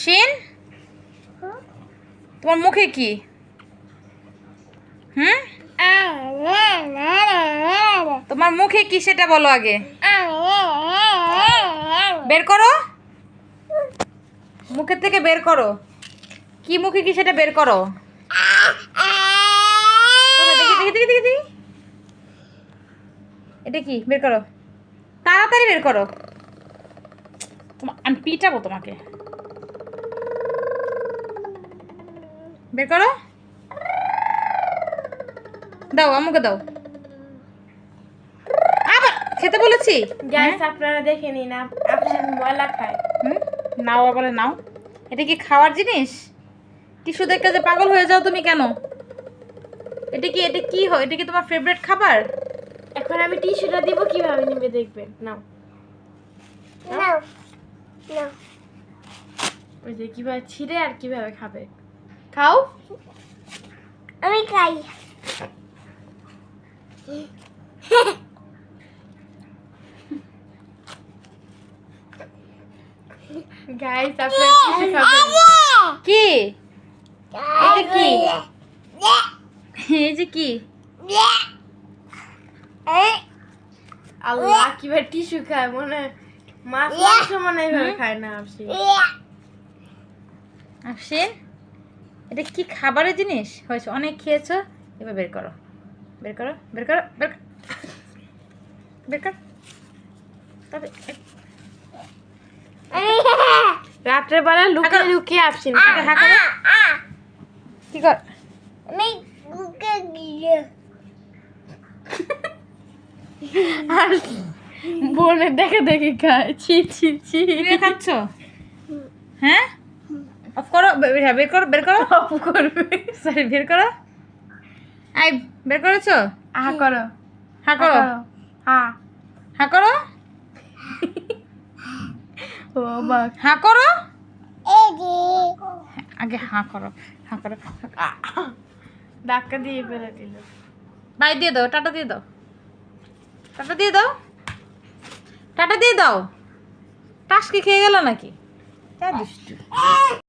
আফসিন, তোমার মুখে কি? তোমার মুখে কি সেটা বলো আগে। বের করো, মুখের থেকে বের করো। কি মুখে কি সেটা বের করো। দেখি দেখি দেখি দেখি দেখি, এটা কি? বের করো, তাড়াতাড়ি বের করো। আমি পিটাবো তোমাকে। বের করো, দাও আমাকে দাও। আবার খেতে বলেছি। গাইস আপনারা দেখে নিন, আফসিন ময়লা খায়। নাও, আবার নাও। এটা কি খাওয়ার জিনিস? টিস্যু দেখে যে পাগল হয়ে যাও তুমি কেন? এটা কি হয়? এটা কি তোমার ফেভারিট খাবার? এখন আমি টিস্যুটা দিব, কিভাবে নিবে দেখবেন। নাও নাও নাও, ওই যে কিভাবে ছিঁড়ে আর কিভাবে খাবে। খাও। আমি খাই। গাইস আপনারা টিস্যু খাবেন। কি এটা কি? এই যে কি? আল্লাহ, কিভাবে টিস্যু খায়, মনে হয় মাছ মাংস মনে হয় এভাবে খায় না আফসিন। আফসিন, এটা কি খাবারের জিনিস? হয়েছে, অনেক খেয়েছো, এবার বের করো, বের করো, বের করো, বের কর, বের কর। তবে রাত্রে বেলা লুকিয়ে লুকিয়ে আফসিন খায়। হা করো। কি কর? আমি বুকে গিয়ে আর বোনের দেখে দেখে খায়। ছি ছি ছি। তুমি খাচ্ছ? হ্যাঁ, অফ করো। হ্যাঁ, বের করো, বের করো। অফ করবে। সরি, বের করো। আই, বের করেছো? হা করো, হা করো, হা। হা করো, ও মা, হা করো। এই যে আগে হা করো, হা করো। ধাক্কা দিয়ে ফেলে দিল। বাই দিয়ে দাও, টাটা দিয়ে দাও, টাটা দিয়ে দাও, টাটা দিয়ে দাও। টাস কি খেয়ে গেল নাকি? যা দুষ্টু।